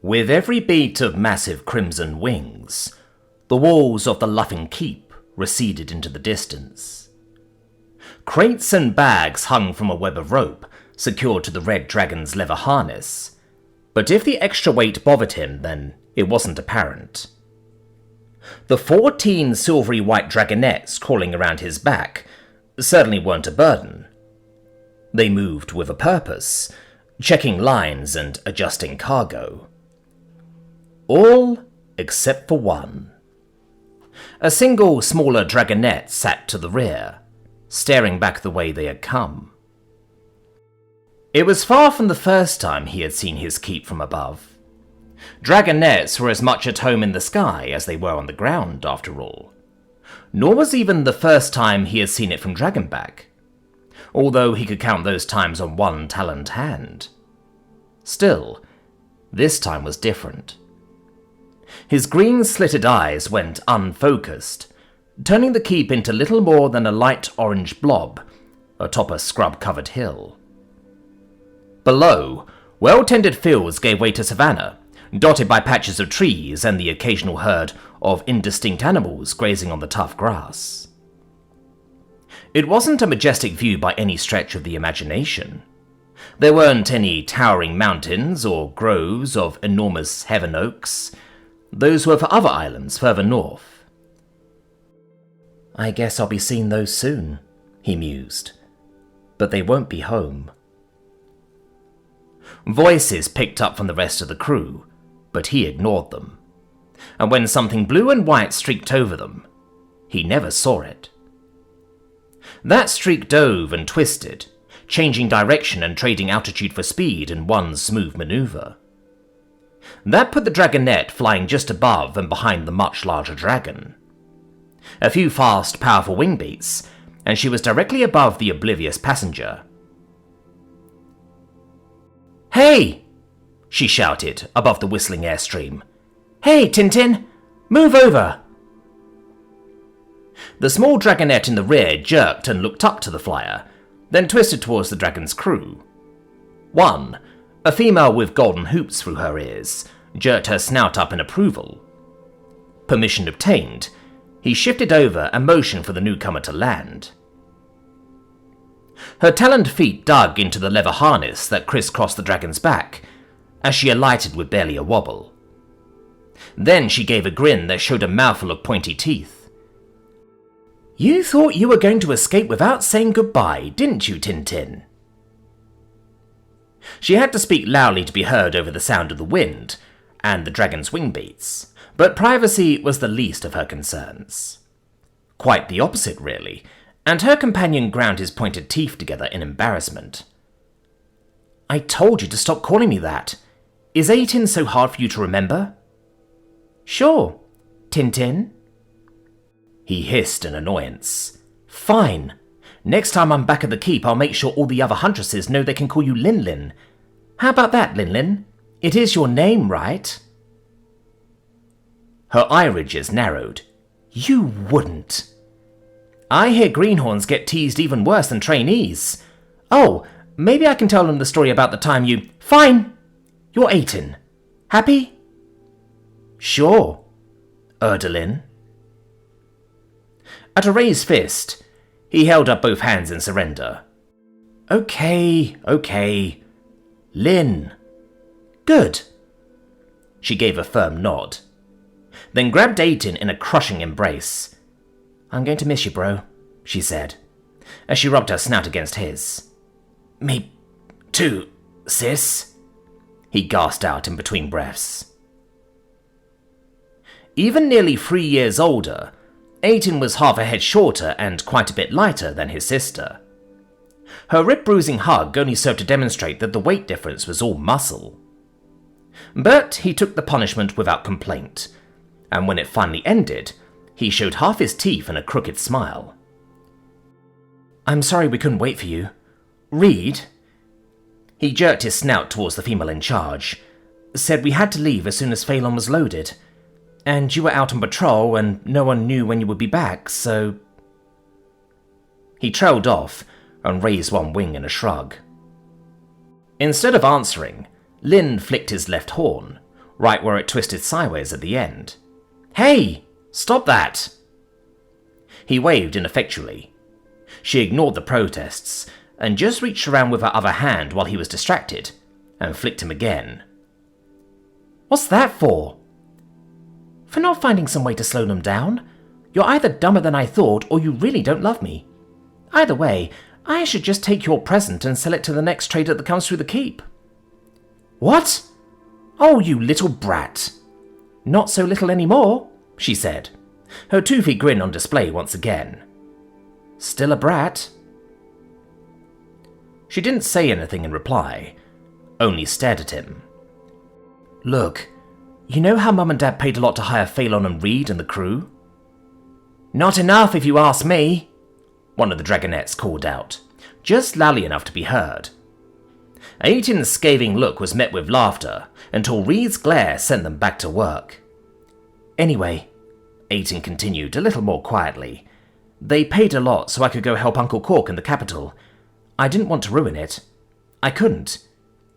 With every beat of massive crimson wings, the walls of the Luffin keep receded into the distance. Crates and bags hung from a web of rope secured to the red dragon's leather harness, but if the extra weight bothered him, then it wasn't apparent. The 14 silvery white dragonettes crawling around his back certainly weren't a burden. They moved with a purpose, checking lines and adjusting cargo. All except for one. A single smaller dragonette sat to the rear, staring back the way they had come. It was far from the first time he had seen his keep from above. Dragonettes were as much at home in the sky as they were on the ground, after all. Nor was even the first time he had seen it from Dragonback, although he could count those times on one taloned hand. Still, this time was different. His green slitted eyes went unfocused, turning the keep into little more than a light orange blob atop a scrub-covered hill. Below, well-tended fields gave way to savanna, dotted by patches of trees and the occasional herd of indistinct animals grazing on the tough grass. It wasn't a majestic view by any stretch of the imagination. There weren't any towering mountains or groves of enormous heaven oaks. Those were for other islands further north. "I guess I'll be seeing those soon," he mused. "But they won't be home." Voices picked up from the rest of the crew, but he ignored them. And when something blue and white streaked over them, he never saw it. That streak dove and twisted, changing direction and trading altitude for speed in one smooth maneuver. That put the dragonette flying just above and behind the much larger dragon. A few fast, powerful wing beats, and she was directly above the oblivious passenger. "Hey!" she shouted above the whistling airstream. "Hey, Tintin! Move over!" The small dragonette in the rear jerked and looked up to the flyer, then twisted towards the dragon's crew. One, a female with golden hoops through her ears, jerked her snout up in approval. Permission obtained, he shifted over and motioned for the newcomer to land. Her taloned feet dug into the leather harness that crisscrossed the dragon's back, as she alighted with barely a wobble. Then she gave a grin that showed a mouthful of pointy teeth. "You thought you were going to escape without saying goodbye, didn't you, Tintin?" She had to speak loudly to be heard over the sound of the wind and the dragon's wing beats, but privacy was the least of her concerns. Quite the opposite, really, and her companion ground his pointed teeth together in embarrassment. "I told you to stop calling me that. Is 18 so hard for you to remember?" "Sure, Tintin." He hissed in annoyance. "Fine. Next time I'm back at the keep, I'll make sure all the other huntresses know they can call you Lin Lin. How about that, Lin Lin? It is your name, right?" Her eye ridges narrowed. "You wouldn't." "I hear greenhorns get teased even worse than trainees. Oh, maybe I can tell them the story about the time you—" "Fine! You're 18. Happy?" "Sure, Erdelin." At a raised fist, he held up both hands in surrender. Okay. Lin. Good." She gave a firm nod, then grabbed 18 in a crushing embrace. "I'm going to miss you, bro," she said, as she rubbed her snout against his. "Me too, sis," he gasped out in between breaths. Even nearly 3 years older, 18 was half a head shorter and quite a bit lighter than his sister. Her rib-bruising hug only served to demonstrate that the weight difference was all muscle. But he took the punishment without complaint, and when it finally ended, he showed half his teeth in a crooked smile. "I'm sorry we couldn't wait for you. Reed," he jerked his snout towards the female in charge, "said we had to leave as soon as Phelan was loaded. And you were out on patrol and no one knew when you would be back, so—" He trailed off and raised one wing in a shrug. Instead of answering, Lin flicked his left horn, right where it twisted sideways at the end. "Hey! Stop that!" He waved ineffectually. She ignored the protests and just reached around with her other hand while he was distracted and flicked him again. "What's that for?" "For not finding some way to slow them down. You're either dumber than I thought or you really don't love me. Either way, I should just take your present and sell it to the next trader that comes through the keep." "What? Oh, you little brat." "Not so little anymore," she said, her toothy grin on display once again. "Still a brat." She didn't say anything in reply, only stared at him. "Look, you know how Mum and Dad paid a lot to hire Phelan and Reed and the crew?" "Not enough, if you ask me," one of the dragonettes called out, just loudly enough to be heard. Aiton's scathing look was met with laughter until Reed's glare sent them back to work. "Anyway," Aiton continued a little more quietly, "they paid a lot so I could go help Uncle Cork in the capital. I didn't want to ruin it. I couldn't.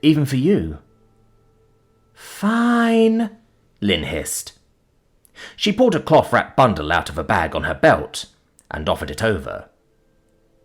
Even for you." "Fine," Lynn hissed. She pulled a cloth-wrapped bundle out of a bag on her belt and offered it over.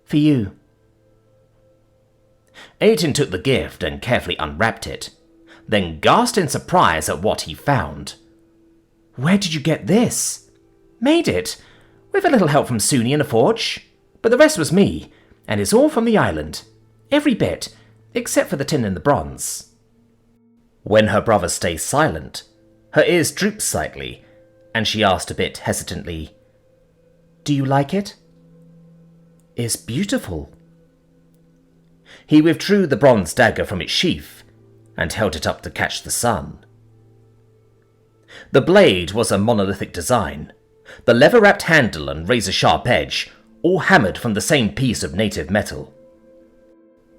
"For you." Aiton took the gift and carefully unwrapped it, then gasped in surprise at what he found. "Where did you get this?" "Made it, with a little help from Suni and a forge. But the rest was me, and it's all from the island. Every bit, except for the tin and the bronze." When her brother stayed silent, her ears drooped slightly, and she asked a bit hesitantly, "Do you like it?" "It's beautiful." He withdrew the bronze dagger from its sheath and held it up to catch the sun. The blade was a monolithic design, the leather-wrapped handle and razor-sharp edge all hammered from the same piece of native metal.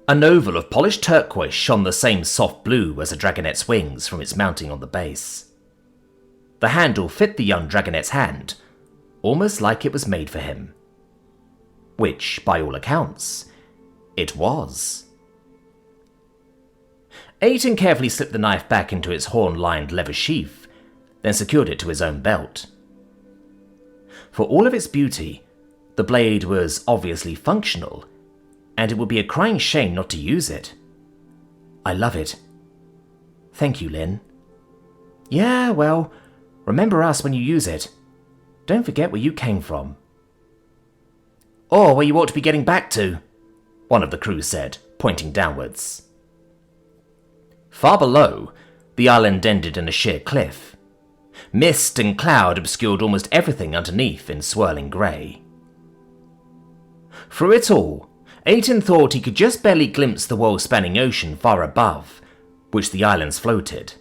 An oval of polished turquoise shone the same soft blue as a dragonette's wings from its mounting on the base. The handle fit the young dragonette's hand, almost like it was made for him. Which, by all accounts, it was. Aiton carefully slipped the knife back into its horn-lined leather sheath, then secured it to his own belt. For all of its beauty, the blade was obviously functional, and it would be a crying shame not to use it. "I love it." "Thank you, Lynn." "Yeah, well, remember us when you use it. Don't forget where you came from." "Or where you ought to be getting back to," one of the crew said, pointing downwards. Far below, the island ended in a sheer cliff. Mist and cloud obscured almost everything underneath in swirling grey. Through it all, Aiton thought he could just barely glimpse the world-spanning ocean far above, which the islands floated.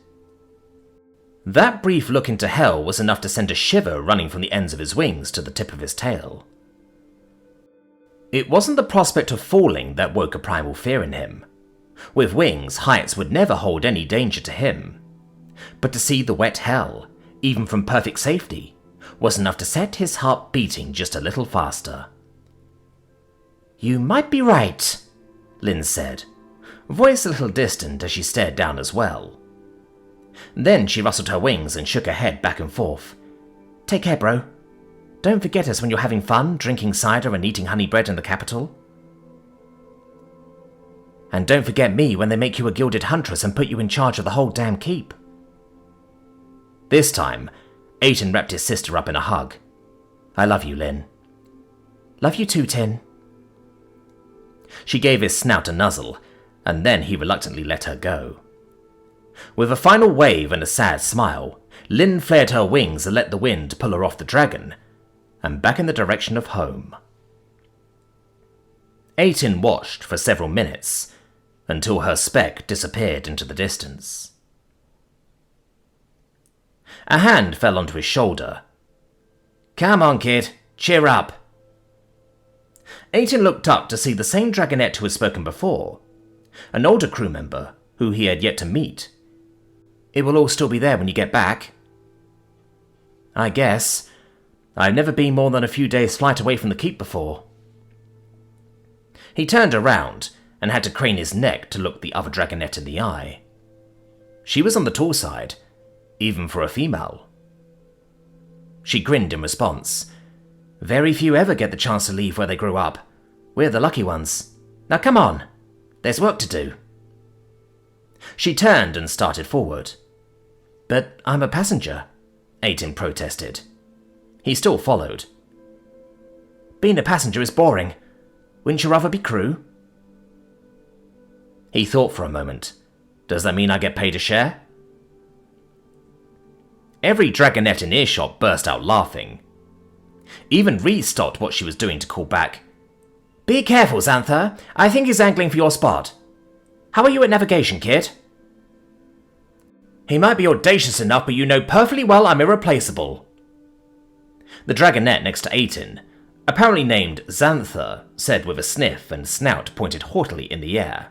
That brief look into hell was enough to send a shiver running from the ends of his wings to the tip of his tail. It wasn't the prospect of falling that woke a primal fear in him. With wings, heights would never hold any danger to him. But to see the wet hell, even from perfect safety, was enough to set his heart beating just a little faster. "You might be right," Lynn said, voice a little distant as she stared down as well. Then she rustled her wings and shook her head back and forth. "Take care, bro. Don't forget us when you're having fun, drinking cider and eating honey bread in the capital. And don't forget me when they make you a gilded huntress and put you in charge of the whole damn keep." This time, Aiton wrapped his sister up in a hug. "I love you, Lynn." "Love you too, Tin." She gave his snout a nuzzle, and then he reluctantly let her go. With a final wave and a sad smile, Lynn flared her wings and let the wind pull her off the dragon, and back in the direction of home. Aiton watched for several minutes, until her speck disappeared into the distance. A hand fell onto his shoulder. "Come on, kid, cheer up." Aiton looked up to see the same dragonette who had spoken before, an older crew member who he had yet to meet. "It will all still be there when you get back." "I guess. I've never been more than a few days' flight away from the keep before." He turned around and had to crane his neck to look the other dragonette in the eye. She was on the tall side, even for a female. She grinned in response. Very few ever get the chance to leave where they grew up. We're the lucky ones. Now come on, there's work to do. She turned and started forward. But I'm a passenger, Aiden protested. He still followed. Being a passenger is boring. Wouldn't you rather be crew? He thought for a moment. Does that mean I get paid a share? Every dragonette in earshot burst out laughing. Even Reed stopped what she was doing to call back. Be careful, Xantha. I think he's angling for your spot. How are you at navigation, kid? He might be audacious enough, but you know perfectly well I'm irreplaceable. The dragonette next to Aiden, apparently named Xantha, said with a sniff and snout pointed haughtily in the air.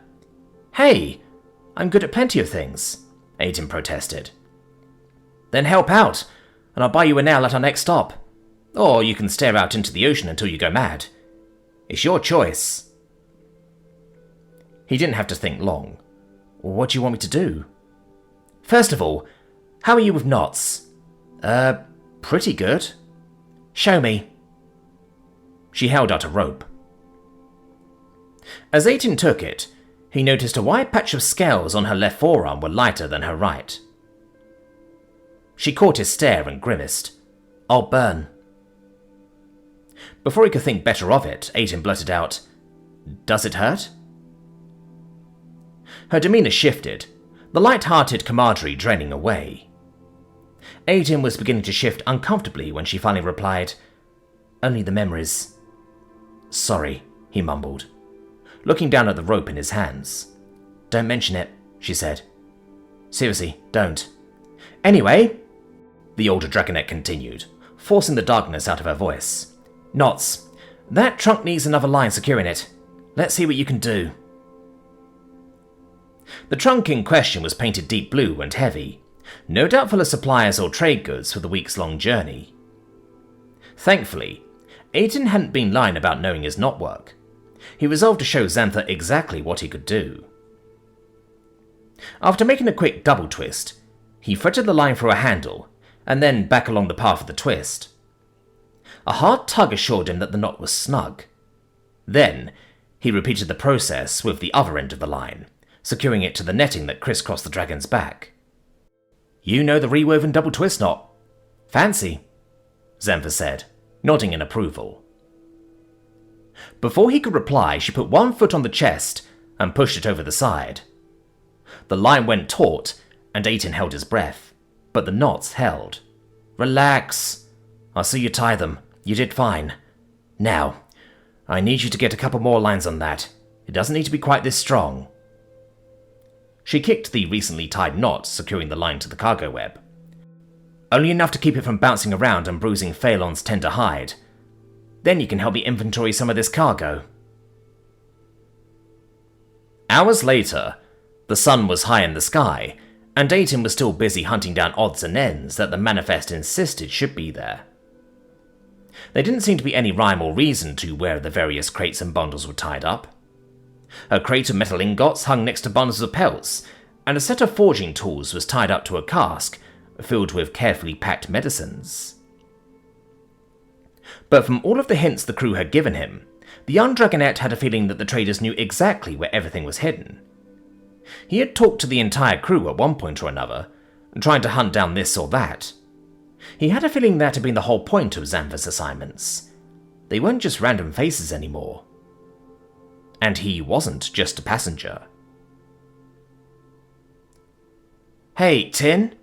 Hey, I'm good at plenty of things, Aiden protested. Then help out, and I'll buy you a nail at our next stop. Or you can stare out into the ocean until you go mad. It's your choice. He didn't have to think long. What do you want me to do? First of all, how are you with knots? Pretty good. Show me. She held out a rope. As Aiden took it, he noticed a wide patch of scales on her left forearm were lighter than her right. She caught his stare and grimaced. I'll burn. Before he could think better of it, Aiden blurted out, Does it hurt? Her demeanour shifted, the light-hearted camaraderie draining away. Aiden was beginning to shift uncomfortably when she finally replied, Only the memories. Sorry, he mumbled, looking down at the rope in his hands. Don't mention it, she said. Seriously, don't. Anyway, the older dragonette continued, forcing the darkness out of her voice. Knots. That trunk needs another line securing it. Let's see what you can do. The trunk in question was painted deep blue and heavy, no doubt full of supplies or trade goods for the week's-long journey. Thankfully, Aiden hadn't been lying about knowing his knot work. He resolved to show Xantha exactly what he could do. After making a quick double twist, he threaded the line through a handle, and then back along the path of the twist. A hard tug assured him that the knot was snug. Then, he repeated the process with the other end of the line, securing it to the netting that crisscrossed the dragon's back. You know the rewoven double twist knot. Fancy, Xantha said, nodding in approval. Before he could reply, she put one foot on the chest and pushed it over the side. The line went taut, and Aiden held his breath, but the knots held. Relax. I'll see you tie them. You did fine. Now, I need you to get a couple more lines on that. It doesn't need to be quite this strong. She kicked the recently tied knot, securing the line to the cargo web. Only enough to keep it from bouncing around and bruising Phelan's tender hide. Then you can help me inventory some of this cargo. Hours later, the sun was high in the sky, and Aiden was still busy hunting down odds and ends that the manifest insisted should be there. There didn't seem to be any rhyme or reason to where the various crates and bundles were tied up. A crate of metal ingots hung next to bundles of pelts, and a set of forging tools was tied up to a cask filled with carefully packed medicines. But from all of the hints the crew had given him, the young dragonette had a feeling that the traders knew exactly where everything was hidden. He had talked to the entire crew at one point or another, trying to hunt down this or that. He had a feeling that had been the whole point of Xantha's assignments. They weren't just random faces anymore. And he wasn't just a passenger. Hey, Tin?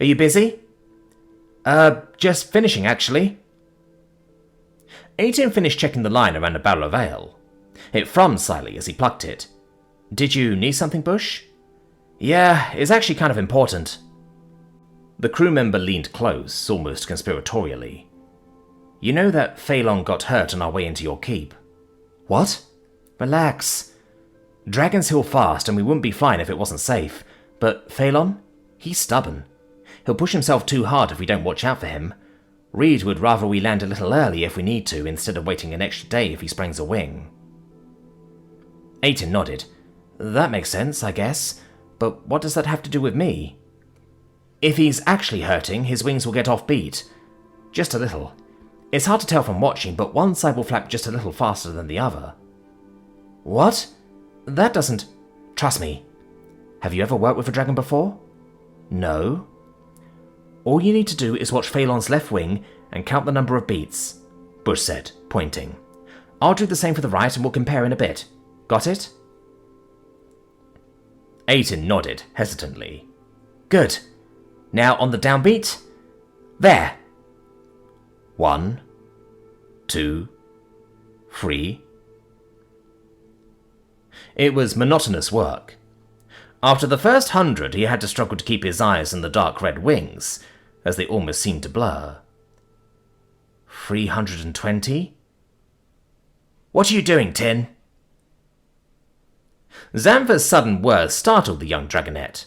Are you busy? Just finishing, actually. Aiden finished checking the line around a barrel of ale. It thrummed slightly as he plucked it. Did you need something, Bush? Yeah, it's actually kind of important. The crew member leaned close, almost conspiratorially. You know that Phelan got hurt on our way into your keep. What? Relax. Dragons heal fast, and we wouldn't be fine if it wasn't safe. But Phelan? He's stubborn. He'll push himself too hard if we don't watch out for him. Reed would rather we land a little early if we need to, instead of waiting an extra day if he springs a wing. Aiden nodded. That makes sense, I guess. But what does that have to do with me? If he's actually hurting, his wings will get offbeat. Just a little. It's hard to tell from watching, but one side will flap just a little faster than the other. What? That doesn't... Trust me. Have you ever worked with a dragon before? No. All you need to do is watch Phelan's left wing and count the number of beats, Bush said, pointing. I'll do the same for the right and we'll compare in a bit. Got it? Aiden nodded hesitantly. Good. Now on the downbeat. There. 1, 2, 3. It was monotonous work. After the first 100, he had to struggle to keep his eyes on the dark red wings, as they almost seemed to blur. 320? What are you doing, Tin? Xanthor's sudden words startled the young dragonet.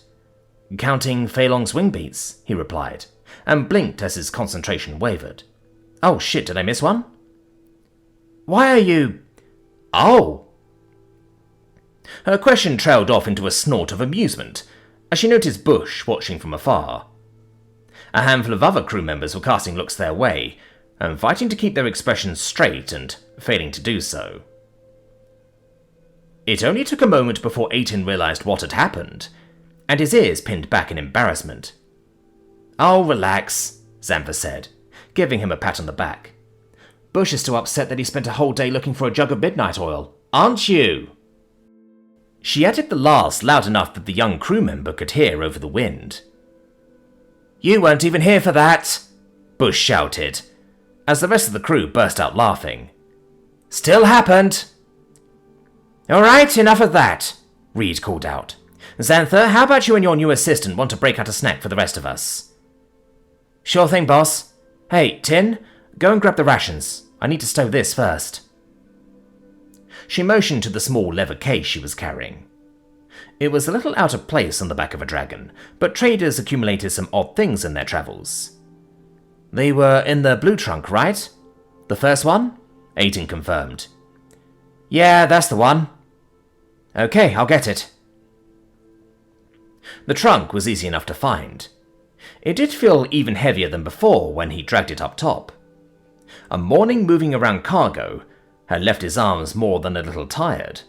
Counting Phelong's wing beats, he replied, and blinked as his concentration wavered. Oh shit, did I miss one? Why are you... Oh! Her question trailed off into a snort of amusement, as she noticed Bush watching from afar. A handful of other crew members were casting looks their way, and fighting to keep their expressions straight and failing to do so. It only took a moment before Aiden realized what had happened, and his ears pinned back in embarrassment. Oh, relax, Xanthor said, giving him a pat on the back. Bush is still upset that he spent a whole day looking for a jug of midnight oil, aren't you? She added the last loud enough that the young crew member could hear over the wind. You weren't even here for that, Bush shouted, as the rest of the crew burst out laughing. Still happened. All right, enough of that, Reed called out. Xanthor, how about you and your new assistant want to break out a snack for the rest of us? Sure thing, boss. Hey, Tin, go and grab the rations. I need to stow this first. She motioned to the small leather case she was carrying. It was a little out of place on the back of a dragon, but traders accumulated some odd things in their travels. They were in the blue trunk, right? The first one? Aiden confirmed. Yeah, that's the one. Okay, I'll get it. The trunk was easy enough to find. It did feel even heavier than before when he dragged it up top. A morning moving around cargo had left his arms more than a little tired.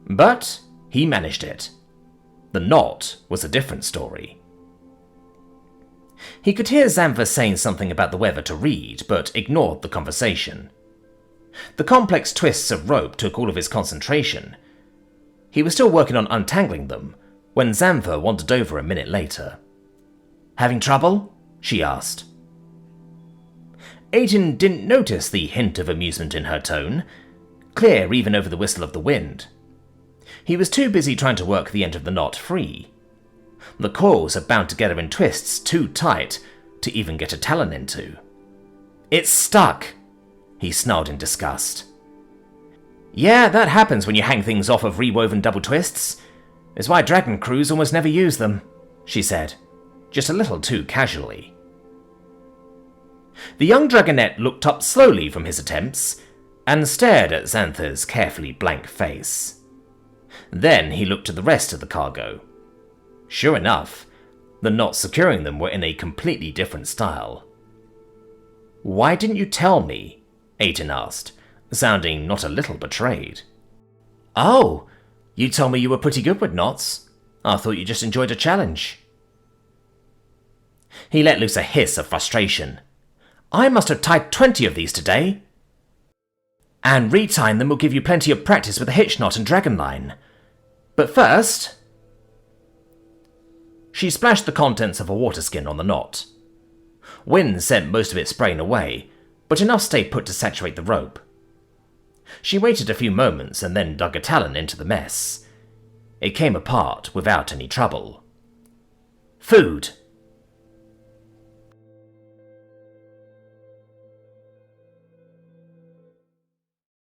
But he managed it. The knot was a different story. He could hear Xanthor saying something about the weather to Reed, but ignored the conversation. The complex twists of rope took all of his concentration. He was still working on untangling them when Xanthor wandered over a minute later. Having trouble? She asked. Aiden didn't notice the hint of amusement in her tone, clear even over the whistle of the wind. He was too busy trying to work the end of the knot free. The coils had bound together in twists too tight to even get a talon into. It's stuck, he snarled in disgust. Yeah, that happens when you hang things off of rewoven double twists. It's why dragon crews almost never use them, she said, just a little too casually. The young dragonet looked up slowly from his attempts and stared at Xanthor's carefully blank face. Then he looked at the rest of the cargo. Sure enough, the knots securing them were in a completely different style. Why didn't you tell me? Aiden asked, sounding not a little betrayed. Oh, you told me you were pretty good with knots. I thought you just enjoyed a challenge. He let loose a hiss of frustration. I must have tied 20 of these today. And retying them will give you plenty of practice with a hitch knot and dragon line. But first... She splashed the contents of a water skin on the knot. Wind sent most of it spraying away, but enough stayed put to saturate the rope. She waited a few moments and then dug a talon into the mess. It came apart without any trouble. Food,